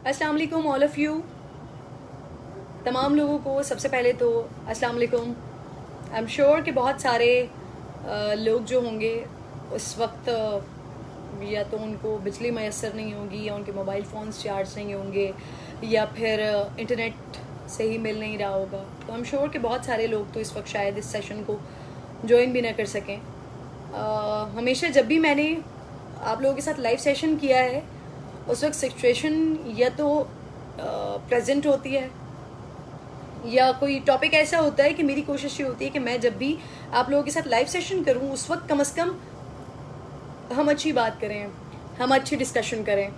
السلام علیکم all of you, تمام لوگوں کو سب سے پہلے تو السلام علیکم. آئی ایم شیور کہ بہت سارے لوگ جو ہوں گے اس وقت یا تو ان کو بجلی میسر نہیں ہوگی، یا ان کے موبائل فونز چارج نہیں ہوں گے، یا پھر انٹرنیٹ سے ہی مل نہیں رہا ہوگا. تو آئی ایم شیور کہ بہت سارے لوگ تو اس وقت شاید اس سیشن کو جوائن بھی نہ کر سکیں. ہمیشہ جب بھی میں نے آپ لوگوں کے ساتھ لائیو سیشن کیا ہے اس وقت سچویشن یا تو پریزنٹ ہوتی ہے یا کوئی ٹاپک ایسا ہوتا ہے کہ میری کوشش یہ ہوتی ہے کہ میں جب بھی آپ لوگوں کے ساتھ لائیو سیشن کروں اس وقت کم از کم ہم اچھی بات کریں، ہم اچھی ڈسکشن کریں.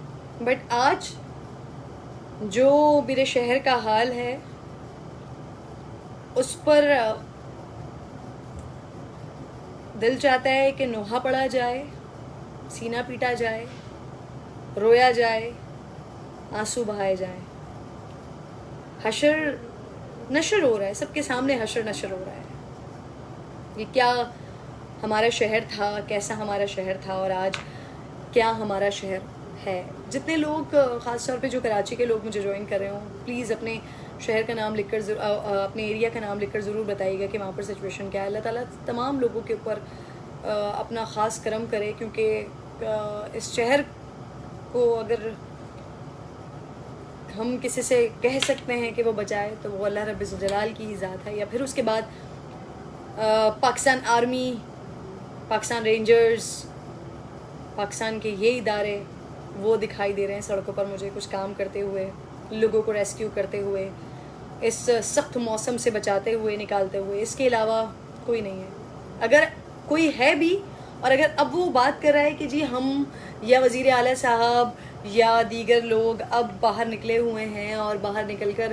بٹ آج جو میرے شہر کا حال ہے اس پر دل چاہتا ہے کہ نوحہ پڑا جائے، سینہ پیٹا جائے، رویا جائے، آنسو بہائے جائیں. حشر نشر ہو رہا ہے، سب کے سامنے حشر نشر ہو رہا ہے. یہ کیا ہمارا شہر تھا، کیسا ہمارا شہر تھا، اور آج کیا ہمارا شہر ہے. جتنے لوگ خاص طور پہ جو کراچی کے لوگ مجھے جوائن کر رہے ہوں، پلیز اپنے شہر کا نام لکھ کر اپنے ایریا کا نام لکھ کر ضرور بتائیے گا کہ وہاں پر سچویشن کیا ہے. اللہ تعالیٰ تمام لوگوں کے اوپر اپنا خاص کرم کرے، کیونکہ اس شہر کو اگر ہم کسی سے کہہ سکتے ہیں کہ وہ بچائے تو وہ اللہ رب الجلال کی ہی ذات ہے. یا پھر اس کے بعد پاکستان آرمی، پاکستان رینجرز، پاکستان کے یہ ادارے وہ دکھائی دے رہے ہیں سڑکوں پر مجھے کچھ کام کرتے ہوئے، لوگوں کو ریسکیو کرتے ہوئے، اس سخت موسم سے بچاتے ہوئے، نکالتے ہوئے. اس کے علاوہ کوئی نہیں ہے. اگر کوئی ہے بھی، اور اگر اب وہ بات کر رہا ہے کہ جی ہم یا وزیر اعلیٰ صاحب یا دیگر لوگ اب باہر نکلے ہوئے ہیں اور باہر نکل کر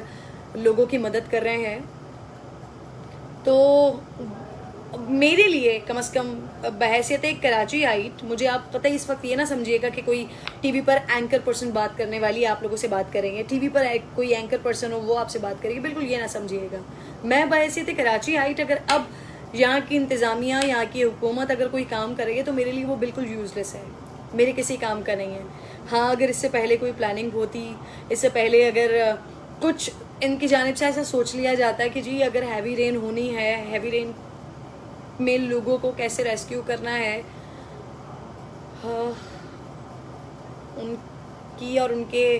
لوگوں کی مدد کر رہے ہیں، تو میرے لیے کم از کم بحیثیت ایک کراچی آئٹ، مجھے آپ قطعی اس وقت یہ نہ سمجھیے گا کہ کوئی ٹی وی پر اینکر پرسن بات کرنے والی آپ لوگوں سے بات کریں گے، ٹی وی پر کوئی اینکر پرسن ہو وہ آپ سے بات کرے گی، بالکل یہ نہ سمجھیے گا. میں بحیثیت کراچی آئٹ اگر اب یہاں کی انتظامیہ، یہاں کی حکومت اگر کوئی کام کرے گی تو میرے لیے وہ بالکل یوز لیس ہے، میرے کسی کام کا نہیں ہے. ہاں اگر اس سے پہلے کوئی پلاننگ ہوتی، اس سے پہلے اگر کچھ ان کی جانب سے ایسا سوچ لیا جاتا ہے کہ جی اگر ہیوی رین ہونی ہے، ہیوی رین میں لوگوں کو کیسے ریسکیو کرنا ہے، ان کی اور ان کے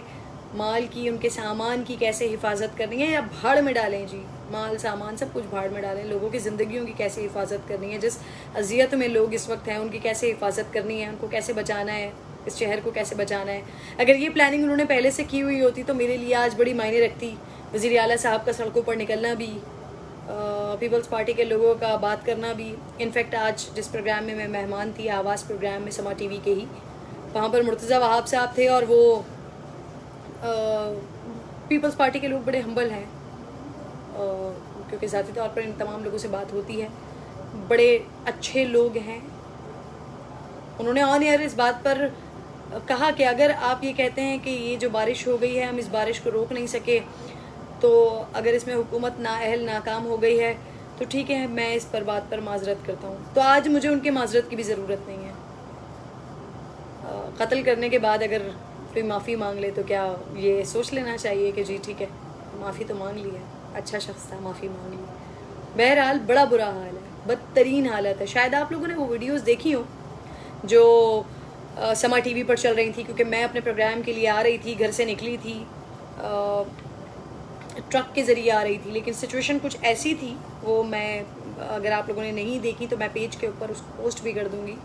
مال کی، ان کے سامان کی کیسے حفاظت کرنی ہے، یا بھاڑ میں ڈالیں جی، مال سامان سب کچھ بھاڑ میں ڈالیں. لوگوں کی زندگیوں کی کیسے حفاظت کرنی ہے، جس اذیت میں لوگ اس وقت ہیں ان کی کیسے حفاظت کرنی ہے، ان کو کیسے بچانا ہے، اس شہر کو کیسے بچانا ہے. اگر یہ پلاننگ انہوں نے پہلے سے کی ہوئی ہوتی تو میرے لیے آج بڑی معنی رکھتی. وزیر اعلیٰ صاحب کا سڑکوں پر نکلنا بھی، پیپلز پارٹی کے لوگوں کا بات کرنا بھی. انفیکٹ آج جس پروگرام میں میں مہمان تھی، آواز پروگرام میں، سما ٹی وی کے ہی، وہاں پر مرتضی وہاب صاحب تھے، اور وہ پیپلز پارٹی کے لوگ بڑے ہمبل ہیں، کیونکہ ذاتی طور پر ان تمام لوگوں سے بات ہوتی ہے، بڑے اچھے لوگ ہیں. انہوں نے آن ایئر اس بات پر کہا کہ اگر آپ یہ کہتے ہیں کہ یہ جو بارش ہو گئی ہے ہم اس بارش کو روک نہیں سکے، تو اگر اس میں حکومت نااہل ناکام ہو گئی ہے تو ٹھیک ہے، میں اس پر بات پر معذرت کرتا ہوں. تو آج مجھے ان کے معذرت کی بھی ضرورت نہیں ہے. قتل کرنے کے بعد اگر کوئی معافی مانگ لے تو کیا یہ سوچ لینا چاہیے کہ جی ٹھیک ہے معافی تو مانگ لی ہے، اچھا شخص تھا، معافی مانگ لی. بہرحال بڑا برا حال ہے، بدترین حالت ہے. شاید آپ لوگوں نے وہ ویڈیوز دیکھی ہوں جو سما ٹی وی پر چل رہی تھی، کیونکہ میں اپنے پروگرام کے لیے آ رہی تھی، گھر سے نکلی تھی، ٹرک کے ذریعے آ رہی تھی. لیکن سچویشن کچھ ایسی تھی، وہ میں اگر آپ لوگوں نے نہیں دیکھی تو میں پیج کے اوپر اس کو پوسٹ بھی کر دوں گی،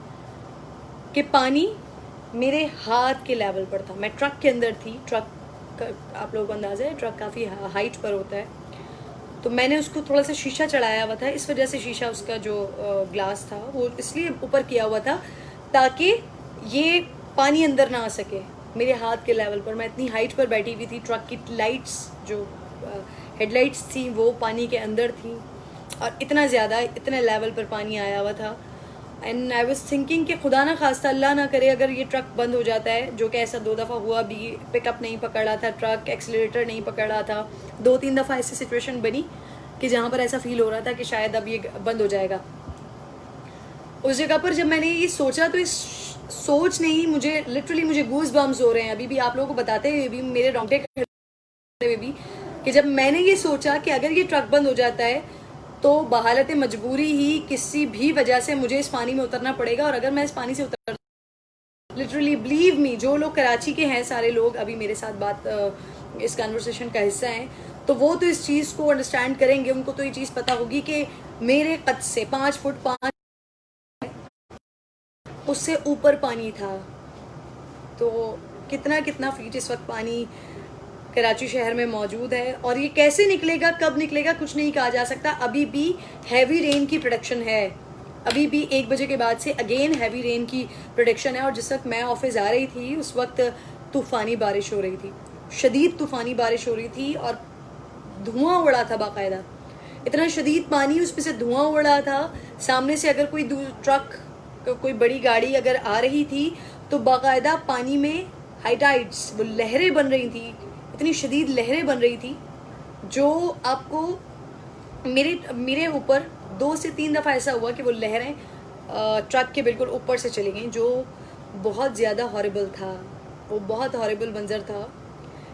کہ پانی میرے ہاتھ کے لیول پر تھا. میں ٹرک کے اندر تھی. ٹرک آپ لوگوں کو اندازہ ہے ٹرک کافی ہائٹ پر ہوتا ہے، تو میں نے اس کو تھوڑا سا شیشہ چڑھایا ہوا تھا، اس وجہ سے شیشہ اس کا جو گلاس تھا وہ اس لیے اوپر کیا ہوا تھا تاکہ یہ پانی اندر نہ آ سکے. میرے ہاتھ کے لیول پر، میں اتنی ہائٹ پر بیٹھی ہوئی تھی. ٹرک کی لائٹس جو ہیڈ لائٹس تھیں وہ پانی کے اندر تھیں، اور اتنا زیادہ اتنے لیول پر پانی آیا ہوا تھا. اینڈ آئی واز تھنکنگ کہ خدا نہ خواستہ، اللہ نہ کرے اگر یہ ٹرک بند ہو جاتا ہے، جو کہ ایسا 2 دفعہ ہوا بھی. پک اپ نہیں پکڑ رہا تھا ٹرک، ایکسیلریٹر نہیں پکڑ رہا تھا. 2-3 دفعہ ایسی سچویشن بنی کہ جہاں پر ایسا فیل ہو رہا تھا کہ شاید اب یہ بند ہو جائے گا. اس جگہ پر جب میں نے یہ سوچا تو اس سوچ نہیں, مجھے لٹرلی مجھے گوز بمز ہو رہے ہیں ابھی بھی آپ لوگوں کو بتاتے ہوئے بھی, میرے رونگٹے کھڑے ہوئے بھی, کہ جب میں نے یہ سوچا کہ اگر یہ ٹرک بند ہو جاتا ہے تو بحالت مجبوری ہی کسی بھی وجہ سے مجھے اس پانی میں اترنا پڑے گا, اور اگر میں اس پانی سے اتر, لٹرلی بلیو می, جو لوگ کراچی کے ہیں سارے لوگ ابھی میرے ساتھ بات اس کنورسیشن کا حصہ ہیں, تو وہ تو اس چیز کو انڈرسٹینڈ کریں گے, ان کو تو یہ چیز پتہ ہوگی کہ میرے قد سے 5 فٹ 5 اس سے اوپر پانی تھا. تو کتنا فیٹ اس وقت پانی کراچی شہر میں موجود ہے, اور یہ کیسے نکلے گا, کب نکلے گا, کچھ نہیں کہا جا سکتا. ابھی بھی ہیوی رین کی پروڈکشن ہے, ابھی بھی 1 بجے کے بعد سے اگین ہیوی رین کی پروڈکشن ہے. اور جس وقت میں آفس آ رہی تھی اس وقت طوفانی بارش ہو رہی تھی, شدید طوفانی بارش ہو رہی تھی, اور دھواں اڑا تھا باقاعدہ, اتنا شدید پانی, اس پہ سے دھواں اڑا تھا. سامنے سے اگر کوئی ٹرک, کوئی بڑی گاڑی اگر آ رہی تھی تو باقاعدہ پانی میں ہائی ٹائڈس, وہ لہریں بن رہی تھی, اتنی شدید لہریں بن رہی تھی جو آپ کو میرے اوپر 2 سے 3 دفعہ ایسا ہوا کہ وہ لہریں ٹرک کے بالکل اوپر سے چلی گئیں, جو بہت زیادہ ہاربل تھا, وہ بہت ہاربل منظر تھا.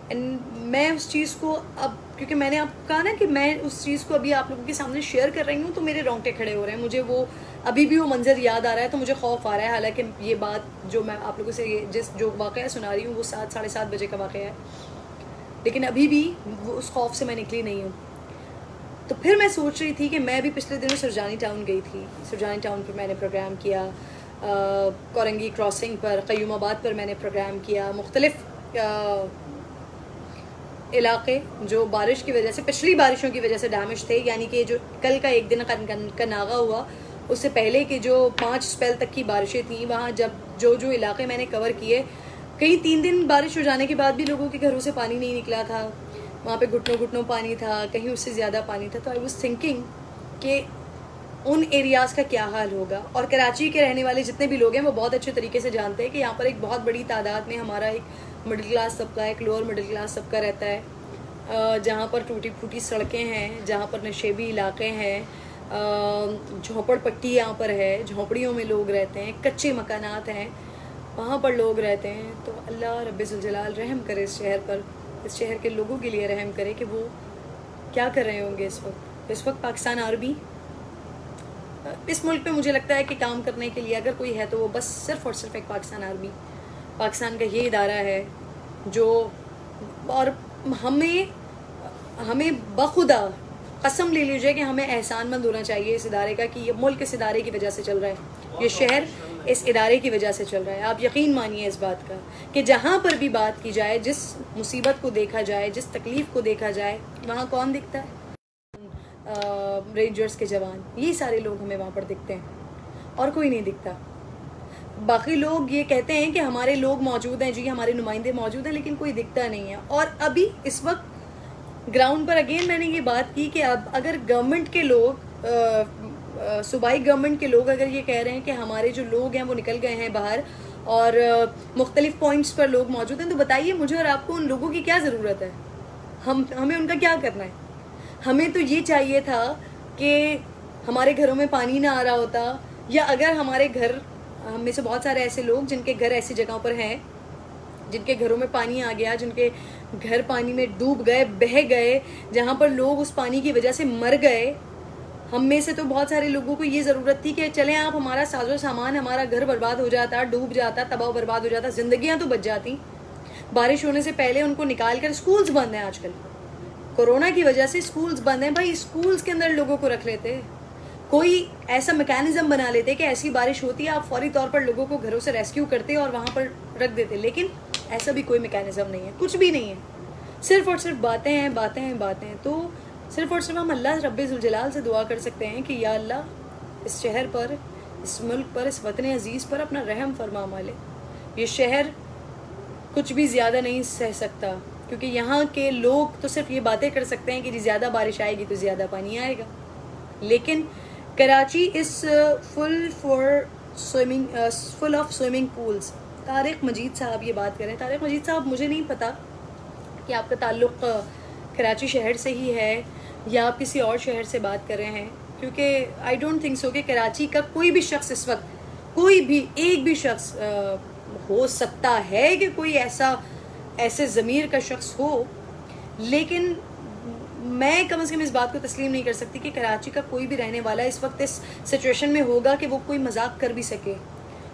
اینڈ میں اس چیز کو اب, کیونکہ میں نے آپ کو کہا نا کہ میں اس چیز کو ابھی آپ لوگوں کے سامنے شیئر کر رہی ہوں, تو میرے رونگٹے کھڑے ہو رہے ہیں, مجھے وہ ابھی بھی وہ منظر یاد آ رہا ہے, تو مجھے خوف آ رہا ہے. حالانکہ یہ بات جو میں آپ لوگوں سے جو واقعہ سنا رہی ہوں وہ 7 ساڑھے 7 بجے کا واقعہ ہے, لیکن ابھی بھی وہ اس خوف سے میں نکلی نہیں ہوں. تو پھر میں سوچ رہی تھی کہ میں بھی پچھلے دنوں سرجانی ٹاؤن گئی تھی, سرجانی ٹاؤن پر میں نے پروگرام کیا, کورنگی کراسنگ پر, قیوم آباد پر میں نے پروگرام کیا, مختلف علاقے جو بارش کی وجہ سے, پچھلی بارشوں کی وجہ سے ڈیمیج تھے, یعنی کہ جو کل کا 1 دن کا ناغہ ہوا, اس سے پہلے کی جو 5 اسپیل تک کی بارشیں تھیں, وہاں جب جو علاقے میں نے کور کیے, کئی 3 دن بارش ہو جانے کے بعد بھی لوگوں کے گھروں سے پانی نہیں نکلا تھا, وہاں پہ گھٹنوں پانی تھا, کہیں اس سے زیادہ پانی تھا. تو آئی واز تھنکنگ کہ ان ایریاز کا کیا حال ہوگا. اور کراچی کے رہنے والے جتنے بھی لوگ ہیں وہ بہت اچھے طریقے سے جانتے ہیں کہ یہاں پر ایک بہت بڑی تعداد میں ہمارا ایک مڈل کلاس طبقہ, ایک لوور مڈل کلاس طبقہ رہتا ہے, جہاں پر ٹوٹی پھوٹی سڑکیں ہیں, جہاں پر نشیبی علاقے ہیں, جھونپڑ پٹی یہاں پر ہے, جھونپڑیوں میں لوگ رہتے ہیں, کچے مکانات ہیں, وہاں پر لوگ رہتے ہیں. تو اللہ رب ذوالجلال رحم کرے اس شہر پر, اس شہر کے لوگوں کے لیے رحم کرے کہ وہ کیا کر رہے ہوں گے اس وقت. پاکستان آرمی اس ملک پہ مجھے لگتا ہے کہ کام کرنے کے لیے اگر کوئی ہے تو وہ بس صرف اور صرف ایک پاکستان آرمی, پاکستان کا یہ ادارہ ہے جو, اور ہمیں بخدا قسم لے لیجیے کہ ہمیں احسان مند ہونا چاہیے اس ادارے کا کہ یہ ملک اس ادارے کی وجہ سے چل رہا ہے, یہ شہر اس ادارے کی وجہ سے چل رہا ہے. آپ یقین مانیے اس بات کا کہ جہاں پر بھی بات کی جائے, جس مصیبت کو دیکھا جائے, جس تکلیف کو دیکھا جائے, وہاں کون دکھتا ہے؟ رینجرز کے جوان, یہی سارے لوگ ہمیں وہاں پر دکھتے ہیں, اور کوئی نہیں دکھتا. باقی لوگ یہ کہتے ہیں کہ ہمارے لوگ موجود ہیں, جی ہمارے نمائندے موجود ہیں, لیکن کوئی دکھتا نہیں ہے. اور ابھی اس وقت گراؤنڈ پر اگین میں نے یہ بات کی کہ اب اگر گورنمنٹ کے لوگ, صوبائی گورنمنٹ کے لوگ اگر یہ کہہ رہے ہیں کہ ہمارے جو لوگ ہیں وہ نکل گئے ہیں باہر اور مختلف پوائنٹس پر لوگ موجود ہیں, تو بتائیے مجھے اور آپ کو ان لوگوں کی کیا ضرورت ہے؟ ہمیں ان کا کیا کرنا ہے؟ ہمیں تو یہ چاہیے تھا کہ ہمارے گھروں میں پانی نہ آ رہا ہوتا, یا اگر ہمارے گھر, ہم میں سے بہت سارے ایسے لوگ جن کے گھر ایسی جگہوں پر ہیں, جن کے گھروں میں پانی آ گیا, جن کے گھر پانی میں ڈوب گئے, بہہ گئے, جہاں پر لوگ اس پانی کی وجہ سے مر گئے. ہم میں سے تو بہت سارے لوگوں کو یہ ضرورت تھی کہ چلیں آپ, ہمارا ساز و سامان, ہمارا گھر برباد ہو جاتا, ڈوب جاتا, تباہ و برباد ہو جاتا, زندگیاں تو بچ جاتی. بارش ہونے سے پہلے ان کو نکال کر, اسکولز بند ہیں آج کل, کورونا کی وجہ سے اسکولز بند ہیں. بھائی اسکولز کے اندر لوگوں کو رکھ لیتے, کوئی ایسا میکینزم بنا لیتے کہ ایسی بارش ہوتی ہے آپ فوری طور پر لوگوں کو گھروں سے ریسکیو کرتے اور وہاں پر رکھ دیتے. لیکن ایسا بھی کوئی میکینزم نہیں ہے, کچھ بھی نہیں ہے, صرف اور صرف باتیں ہیں, باتیں ہیں, باتیں. تو صرف اور صرف ہم اللہ رب ذوالجلال سے دعا کر سکتے ہیں کہ یا اللہ اس شہر پر, اس ملک پر, اس وطن عزیز پر اپنا رحم فرما مالک. یہ شہر کچھ بھی زیادہ نہیں سہ سکتا, کیونکہ یہاں کے لوگ تو صرف یہ باتیں کر سکتے ہیں کہ جی زیادہ بارش آئے گی تو زیادہ پانی آئے گا. لیکن Karachi is full of swimming pools. Tariq Majeed صاحب یہ بات کریں. طارق مجید صاحب, مجھے نہیں پتا کہ آپ کا تعلق کراچی شہر سے ہی ہے یا آپ کسی اور شہر سے بات کر رہے ہیں, کیونکہ آئی ڈونٹ تھنک سو کہ کراچی کا کوئی بھی شخص اس وقت کوئی بھی ایک بھی شخص ہو سکتا ہے کہ کوئی ایسے ضمیر کا شخص ہو، لیکن میں کم از کم اس بات کو تسلیم نہیں کر سکتی کہ کراچی کا کوئی بھی رہنے والا اس وقت اس سچویشن میں ہوگا کہ وہ کوئی مذاق کر بھی سکے،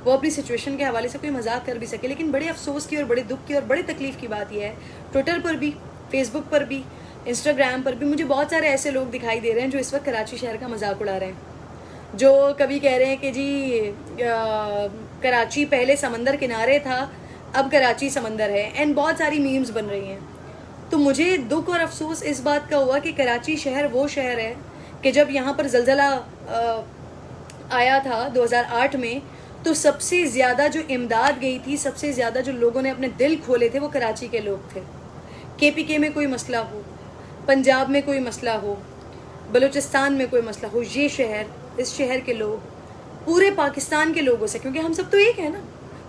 وہ اپنی سچویشن کے حوالے سے کوئی مذاق کر بھی سکے. لیکن بڑے افسوس کی اور بڑے دکھ کی اور بڑے تکلیف کی بات یہ ہے، ٹویٹر پر بھی، فیس بک پر بھی، انسٹاگرام پر بھی مجھے بہت سارے ایسے لوگ دکھائی دے رہے ہیں جو اس وقت کراچی شہر کا مذاق اڑا رہے ہیں، جو کبھی کہہ رہے ہیں کہ جی کراچی پہلے سمندر کنارے تھا، اب کراچی سمندر ہے، اینڈ بہت ساری میمز بن رہی ہیں. تو مجھے دکھ اور افسوس اس بات کا ہوا کہ کراچی شہر وہ شہر ہے کہ جب یہاں پر زلزلہ آیا تھا 2008 میں، تو سب سے زیادہ جو امداد گئی تھی، سب سے زیادہ جو لوگوں نے اپنے دل کھولے تھے، وہ کراچی کے لوگ تھے. KPK میں کوئی مسئلہ ہو، پنجاب میں کوئی مسئلہ ہو، بلوچستان میں کوئی مسئلہ ہو، یہ شہر، اس شہر کے لوگ پورے پاکستان کے لوگوں سے، کیونکہ ہم سب تو ایک ہیں نا،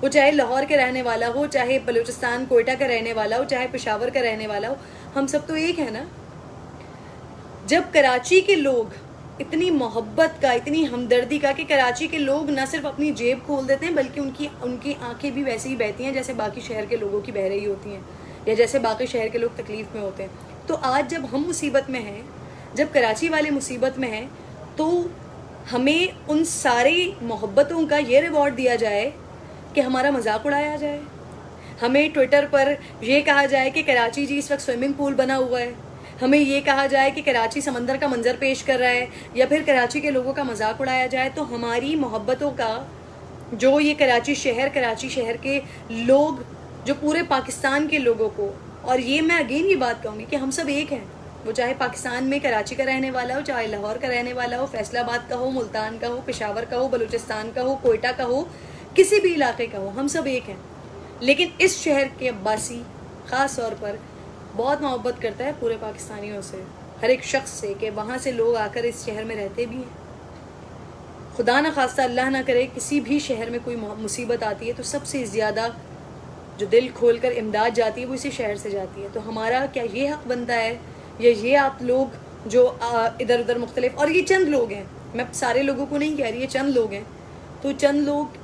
وہ چاہے لاہور کے رہنے والا ہو، چاہے بلوچستان کوئٹہ کا رہنے والا ہو، چاہے پشاور کا رہنے والا ہو، ہم سب تو ایک ہیں نا. جب کراچی کے لوگ اتنی محبت کا، اتنی ہمدردی کا، کہ کراچی کے لوگ نہ صرف اپنی جیب کھول دیتے ہیں بلکہ ان کی آنکھیں بھی ویسے ہی بہتی ہیں جیسے باقی شہر کے لوگوں کی بہہ رہی ہوتی ہیں، یا جیسے باقی شہر کے لوگ تکلیف میں ہوتے ہیں. تو آج جب ہم مصیبت میں ہیں، جب کراچی والے مصیبت میں ہیں، تو ہمیں ان ساری محبتوں کا یہ ریوارڈ دیا جائے کہ ہمارا مذاق اڑایا جائے، ہمیں ٹویٹر پر یہ کہا جائے کہ کراچی جی اس وقت سوئمنگ پول بنا ہوا ہے، ہمیں یہ کہا جائے کہ کراچی سمندر کا منظر پیش کر رہا ہے، یا پھر کراچی کے لوگوں کا مذاق اڑایا جائے. تو ہماری محبتوں کا جو یہ کراچی شہر کے لوگ، جو پورے پاکستان کے لوگوں کو، اور یہ میں اگین یہ بات کہوں گی کہ ہم سب ایک ہیں، وہ چاہے پاکستان میں کراچی کا رہنے والا ہو، چاہے لاہور کا رہنے والا ہو، فیصل آباد کا ہو، ملتان کا ہو، پشاور کا ہو، بلوچستان کا ہو، کوئٹہ کا ہو، کسی بھی علاقے کا ہو، ہم سب ایک ہیں. لیکن اس شہر کے عباسی خاص طور پر بہت محبت کرتا ہے پورے پاکستانیوں سے، ہر ایک شخص سے، کہ وہاں سے لوگ آ کر اس شہر میں رہتے بھی ہیں. خدا نہ خواستہ، اللہ نہ کرے، کسی بھی شہر میں کوئی مصیبت آتی ہے تو سب سے زیادہ جو دل کھول کر امداد جاتی ہے وہ اسی شہر سے جاتی ہے. تو ہمارا کیا یہ حق بنتا ہے، یا یہ آپ لوگ جو ادھر ادھر مختلف، اور یہ چند لوگ ہیں، میں سارے لوگوں کو نہیں کہہ رہی، یہ چند لوگ ہیں، تو چند لوگ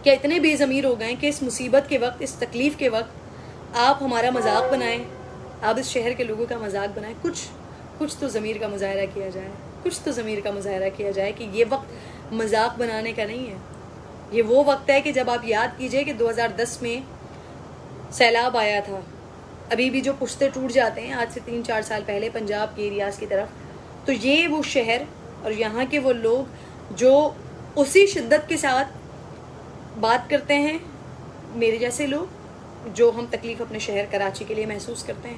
کیا اتنے بے ضمیر ہو گئے کہ اس مصیبت کے وقت، اس تکلیف کے وقت آپ ہمارا مذاق بنائیں، آپ اس شہر کے لوگوں کا مذاق بنائیں. کچھ تو ضمیر کا مظاہرہ کیا جائے، کچھ تو ضمیر کا مظاہرہ کیا جائے کہ یہ وقت مذاق بنانے کا نہیں ہے. یہ وہ وقت ہے کہ جب آپ یاد کیجئے کہ 2010 میں سیلاب آیا تھا، ابھی بھی جو پشتے ٹوٹ جاتے ہیں آج سے 3-4 سال پہلے پنجاب کے ایریاز کی طرف، تو یہ وہ شہر اور یہاں کے وہ لوگ جو اسی شدت کے ساتھ بات کرتے ہیں، میرے جیسے لوگ جو ہم تکلیف اپنے شہر کراچی کے لیے محسوس کرتے ہیں،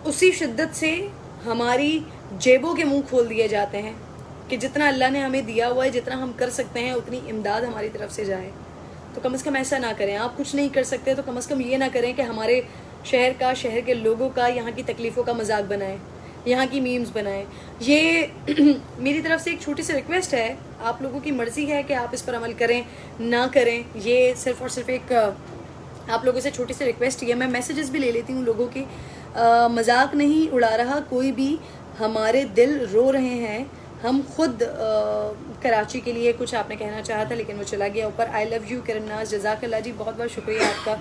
اسی شدت سے ہماری جیبوں کے منہ کھول دیے جاتے ہیں کہ جتنا اللہ نے ہمیں دیا ہوا ہے، جتنا ہم کر سکتے ہیں اتنی امداد ہماری طرف سے جائے. تو کم از کم ایسا نہ کریں. آپ کچھ نہیں کر سکتے تو کم از کم یہ نہ کریں کہ ہمارے شہر کا، شہر کے لوگوں کا، یہاں کی تکلیفوں کا مذاق بنائیں، یہاں کی میمز بنائیں. یہ میری طرف سے ایک چھوٹی سی ریکویسٹ ہے، آپ لوگوں کی مرضی ہے کہ آپ اس پر عمل کریں نہ کریں. یہ صرف اور صرف ایک آپ لوگوں سے چھوٹی سی ریکویسٹ ہے. میں میسیجز بھی لے لیتی ہوں لوگوں کی. مذاق نہیں اڑا رہا کوئی بھی، ہمارے دل رو رہے ہیں. ہم خود کراچی کے لیے کچھ آپ نے کہنا چاہا تھا لیکن وہ چلا گیا اوپر. آئی لو یو کرن ناز، جزاک اللہ جی، بہت بہت شکریہ آپ کا.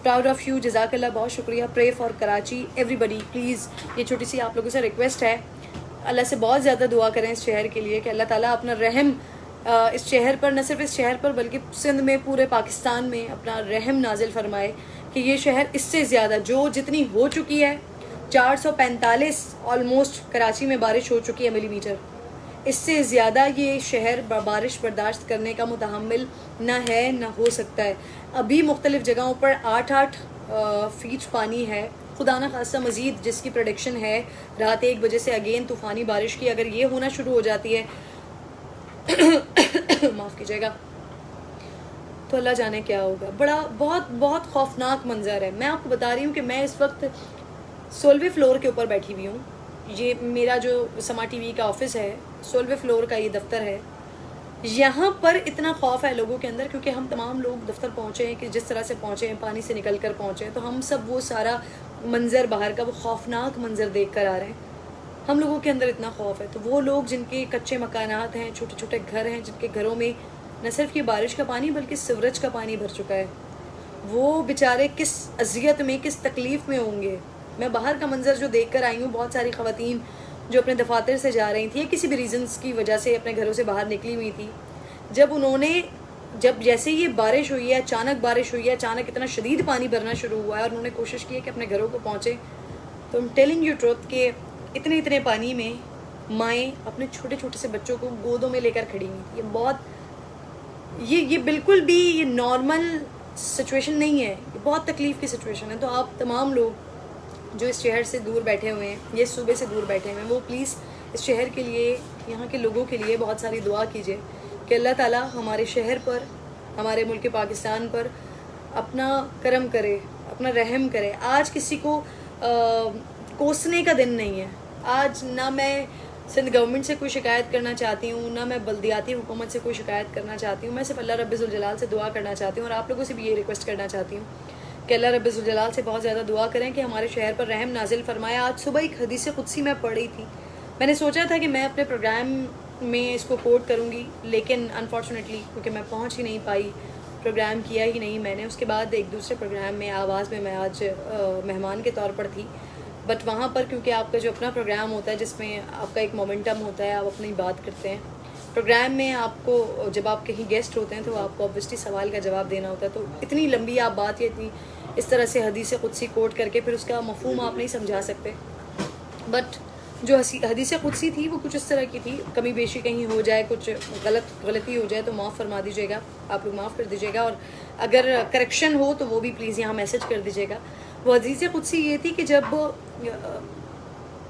پراؤڈ آف یو، جزاک اللہ، بہت شکریہ. Pray for Karachi everybody please. یہ چھوٹی سی آپ لوگوں سے ریکویسٹ ہے، اللہ سے بہت زیادہ دعا کریں اس شہر کے لیے کہ اللہ تعالیٰ اپنا رحم اس شہر پر، نہ صرف اس شہر پر بلکہ سندھ میں، پورے پاکستان میں اپنا رحم نازل فرمائے کہ یہ شہر اس سے زیادہ جو جتنی ہو چکی ہے، 445 آلموسٹ کراچی میں بارش ہو چکی ہے ملی میٹر، اس سے زیادہ یہ شہر بارش برداشت کرنے کا متحمل نہ ہے نہ ہو سکتا ہے. ابھی مختلف جگہوں پر 8 فیٹ پانی ہے. خدا نہ خاصہ مزید جس کی پریڈکشن ہے رات 1 بجے سے اگین طوفانی بارش کی، اگر یہ ہونا شروع ہو جاتی ہے معاف کیجیے گا، تو اللہ جانے کیا ہوگا. بہت بہت خوفناک منظر ہے. میں آپ کو بتا رہی ہوں کہ میں اس وقت 16ویں فلور کے اوپر بیٹھی ہوئی ہوں. یہ میرا جو سما ٹی وی کا آفس ہے، 16ویں فلور کا یہ دفتر ہے. یہاں پر اتنا خوف ہے لوگوں کے اندر کیونکہ ہم تمام لوگ دفتر پہنچے ہیں کہ جس طرح سے پہنچے ہیں، پانی سے نکل کر پہنچے ہیں، تو ہم سب وہ سارا منظر باہر کا، وہ خوفناک منظر دیکھ کر آ رہے ہیں. ہم لوگوں کے اندر اتنا خوف ہے. تو وہ لوگ جن کے کچے مکانات ہیں، چھوٹے چھوٹے گھر ہیں، جن کے گھروں میں نہ صرف یہ بارش کا پانی بلکہ سیوریج کا پانی بھر چکا ہے. وہ بیچارے کس اذیت میں، کس تکلیف میں ہوں گے. میں باہر کا منظر جو دیکھ کر آئی ہوں، بہت ساری خواتین جو اپنے دفاتر سے جا رہی تھیں یا کسی بھی ریزنس کی وجہ سے اپنے گھروں سے باہر نکلی ہوئی تھی، جب جیسے یہ بارش ہوئی ہے، اچانک بارش ہوئی ہے، اچانک اتنا شدید پانی بھرنا شروع ہوا ہے اور انہوں نے کوشش کی ہے کہ اپنے گھروں کو پہنچے، تو I'm telling you truth کہ اتنے پانی میں مائیں اپنے چھوٹے چھوٹے سے بچوں کو گودوں میں لے کر کھڑی ہوئی تھی. یہ بالکل بھی یہ نارمل سچویشن نہیں ہے، یہ بہت تکلیف کی سچویشن ہے. تو آپ تمام لوگ جو اس شہر سے دور بیٹھے ہوئے ہیں، یہ صوبے سے دور بیٹھے ہوئے ہیں، وہ پلیز اس شہر کے لیے، یہاں کے لوگوں کے لیے بہت ساری دعا کیجیے کہ اللہ تعالیٰ ہمارے شہر پر، ہمارے ملک پاکستان پر اپنا کرم کرے، اپنا رحم کرے. آج کسی کو کوسنے کا دن نہیں ہے. آج نہ میں سندھ گورنمنٹ سے کوئی شکایت کرنا چاہتی ہوں، نہ میں بلدیاتی حکومت سے کوئی شکایت کرنا چاہتی ہوں. میں صرف اللہ رب ذوالجلال سے دعا کرنا چاہتی ہوں، اور آپ لوگوں سے بھی یہ ریکویسٹ کرنا چاہتی ہوں کہ اللہ رب ذوالجلال سے بہت زیادہ دعا کریں کہ ہمارے شہر پر رحم نازل فرمائے. آج صبح ایک حدیث قدسی میں پڑھ رہی تھی. میں نے سوچا تھا کہ میں اپنے پروگرام میں اس کو کوٹ کروں گی، لیکن انفارچونیٹلی کیونکہ میں پہنچ ہی نہیں پائی، پروگرام کیا ہی نہیں میں نے. اس کے بعد ایک دوسرے پروگرام میں آواز میں آج مہمان کے طور پر تھی، بٹ وہاں پر کیونکہ آپ کا جو اپنا پروگرام ہوتا ہے جس میں آپ کا ایک مومنٹم ہوتا ہے، آپ اپنی بات کرتے ہیں پروگرام میں، آپ کو جب آپ کہیں گیسٹ ہوتے ہیں تو آپ کو اوبویسلی سوال کا جواب دینا ہوتا ہے. تو اتنی لمبی آپ بات یا اتنی اس طرح سے حدیث قدسی کوٹ کر کے پھر اس کا مفہوم آپ نہیں سمجھا سکتے. بٹ جو حدیث قدسی تھی وہ کچھ اس طرح کی تھی، کمی بیشی کہیں ہو جائے، کچھ غلطی ہو جائے تو معاف فرما دیجیے گا، آپ لوگ معاف کر دیجیے گا، اور اگر کریکشن ہو تو وہ بھی پلیز یہاں میسج کر دیجیے گا. وہ حدیث قدسی یہ تھی کہ جب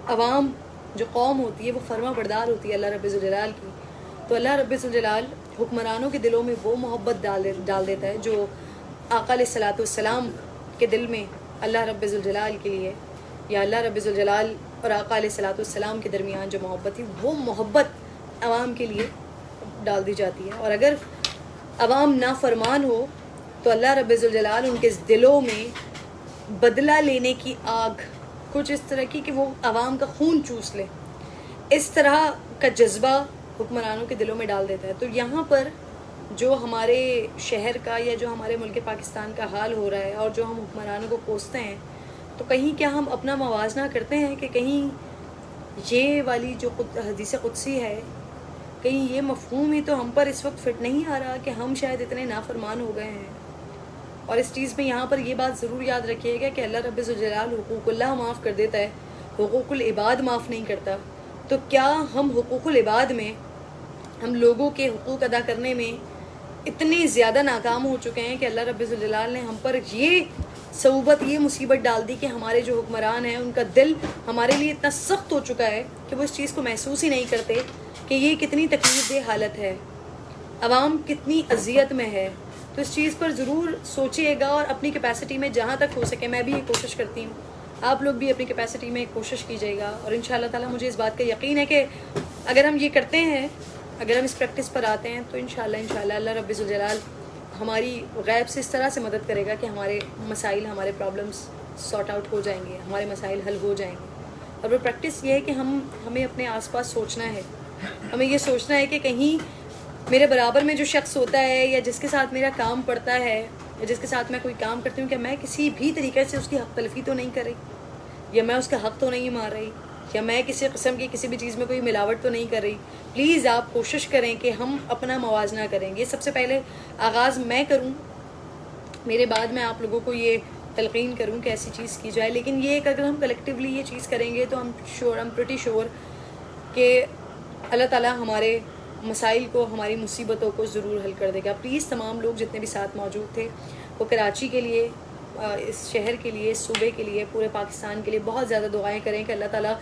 عوام جو قوم ہوتی ہے وہ فرما بردار ہوتی ہے اللہ رب ذوالجلال کی، تو اللہ رب ذوالجلال حکمرانوں کے دلوں میں وہ محبت ڈال دیتا ہے جو آقا علیہ الصلوۃ والسلام کے دل میں اللہ رب ذوالجلال کے لیے، یا اللہ رب ذوالجلال اور آقا علیہ الصلوۃ والسلام کے درمیان جو محبت تھی وہ محبت عوام کے لیے ڈال دی جاتی ہے. اور اگر عوام نافرمان ہو تو اللہ رب ذوالجلال ان کے دلوں میں بدلہ لینے کی آگ، کچھ اس طرح کی کہ وہ عوام کا خون چوس لے، اس طرح کا جذبہ حکمرانوں کے دلوں میں ڈال دیتا ہے. تو یہاں پر جو ہمارے شہر کا یا جو ہمارے ملک پاکستان کا حال ہو رہا ہے اور جو ہم حکمرانوں کو کوستے ہیں، تو کہیں کیا ہم اپنا موازنہ کرتے ہیں کہ کہیں یہ والی جو حدیث قدسی ہے، کہیں یہ مفہوم ہی تو ہم پر اس وقت فٹ نہیں آ رہا کہ ہم شاید اتنے نافرمان ہو گئے ہیں. اور اس چیز میں یہاں پر یہ بات ضرور یاد رکھیے گا کہ اللہ رب ذوالجلال حقوق اللہ معاف کر دیتا ہے، حقوق العباد معاف نہیں کرتا. تو کیا ہم حقوق العباد میں، ہم لوگوں کے حقوق ادا کرنے میں اتنے زیادہ ناکام ہو چکے ہیں کہ اللہ رب ذوالجلال نے ہم پر یہ صعوبت، یہ مصیبت ڈال دی کہ ہمارے جو حکمران ہیں ان کا دل ہمارے لیے اتنا سخت ہو چکا ہے کہ وہ اس چیز کو محسوس ہی نہیں کرتے کہ یہ کتنی تکلیف دہ حالت ہے، عوام کتنی اذیت میں ہے. تو اس چیز پر ضرور سوچیے گا، اور اپنی کیپیسٹی میں جہاں تک ہو سکے، میں بھی یہ کوشش کرتی ہوں، آپ لوگ بھی اپنی کیپیسٹی میں کوشش کیجیے گا. اور انشاءاللہ تعالیٰ مجھے اس بات کا یقین ہے کہ اگر ہم یہ کرتے ہیں، اگر ہم اس پریکٹس پر آتے ہیں، تو انشاءاللہ اللہ رب ذوالجلال ہماری غیب سے اس طرح سے مدد کرے گا کہ ہمارے مسائل، ہمارے پرابلمس سارٹ آؤٹ ہو جائیں گے، ہمارے مسائل حل ہو جائیں گے. اور وہ پریکٹس یہ ہے کہ ہمیں اپنے آس پاس سوچنا ہے، ہمیں یہ سوچنا ہے کہ کہیں میرے برابر میں جو شخص ہوتا ہے یا جس کے ساتھ میرا کام پڑتا ہے یا جس کے ساتھ میں کوئی کام کرتی ہوں، کہ میں کسی بھی طریقے سے اس کی حق تلفی تو نہیں کر رہی، یا میں اس کا حق تو نہیں مار رہی، یا میں کسی قسم کی کسی بھی چیز میں کوئی ملاوٹ تو نہیں کر رہی. پلیز آپ کوشش کریں کہ ہم اپنا موازنہ کریں. یہ سب سے پہلے آغاز میں کروں، میرے بعد میں آپ لوگوں کو یہ تلقین کروں کہ ایسی چیز کی جائے. لیکن یہ کہ اگر ہم کلیکٹیولی یہ چیز کریں گے تو I'm pretty sure کہ اللہ تعالیٰ ہمارے مسائل کو، ہماری مصیبتوں کو ضرور حل کر دے گا. پلیز تمام لوگ جتنے بھی ساتھ موجود تھے، وہ کراچی کے لیے، اس شہر کے لیے، اس صوبے کے لیے، پورے پاکستان کے لیے بہت زیادہ دعائیں کریں کہ اللہ تعالیٰ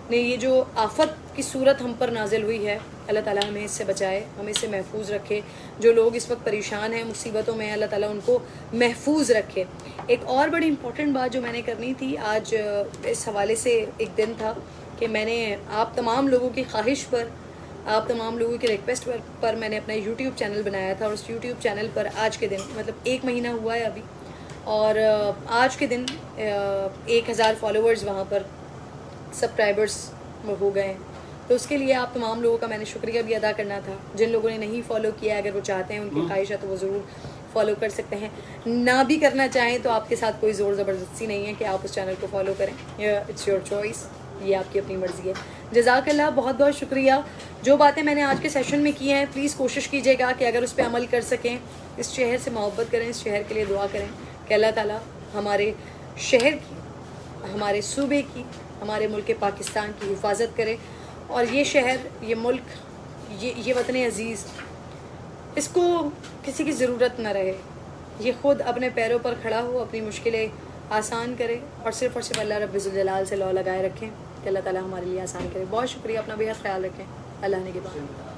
نے یہ جو آفت کی صورت ہم پر نازل ہوئی ہے، اللہ تعالیٰ ہمیں اس سے بچائے، ہمیں اس سے محفوظ رکھے. جو لوگ اس وقت پریشان ہیں، مصیبتوں میں، اللہ تعالیٰ ان کو محفوظ رکھے. ایک اور بڑی امپورٹنٹ بات جو میں نے کرنی تھی، آج اس حوالے سے ایک دن تھا کہ میں نے آپ تمام لوگوں کی خواہش پر، آپ تمام لوگوں کی ریکویسٹ پر میں نے اپنا یوٹیوب چینل بنایا تھا. اور اس یوٹیوب چینل پر آج کے دن، مطلب 1 مہینہ ہوا ہے ابھی، اور آج کے دن 1000 فالوورز وہاں پر سبسکرائبرز ہو گئے ہیں. تو اس کے لیے آپ تمام لوگوں کا میں نے شکریہ بھی ادا کرنا تھا. جن لوگوں نے نہیں فالو کیا ہے، اگر وہ چاہتے ہیں، ان کی خواہش ہے تو وہ ضرور فالو کر سکتے ہیں. نہ بھی کرنا چاہیں تو آپ کے ساتھ کوئی زور زبردستی نہیں ہے کہ آپ اس چینل کو فالو کریں. اٹس یور چوائس، یہ آپ کی اپنی مرضی ہے. جزاک اللہ، بہت بہت شکریہ. جو باتیں میں نے آج کے سیشن میں کی ہیں پلیز کوشش کیجیے گا کہ اگر اس پہ عمل کر سکیں. اس شہر سے محبت کریں، اس شہر کے لیے دعا کریں کہ اللہ تعالیٰ ہمارے شہر کی، ہمارے صوبے کی، ہمارے ملک پاکستان کی حفاظت کرے، اور یہ شہر، یہ ملک، یہ وطن عزیز، اس کو کسی کی ضرورت نہ رہے. یہ خود اپنے پیروں پر کھڑا ہو، اپنی مشکلیں آسان کرے، اور صرف اللہ رب الجلال سے لو لگائے رکھیں کہ اللہ تعالیٰ ہمارے لیے آسان کرے. بہت شکریہ، اپنا بے حد خیال رکھیں. اللہ نے کے بعد.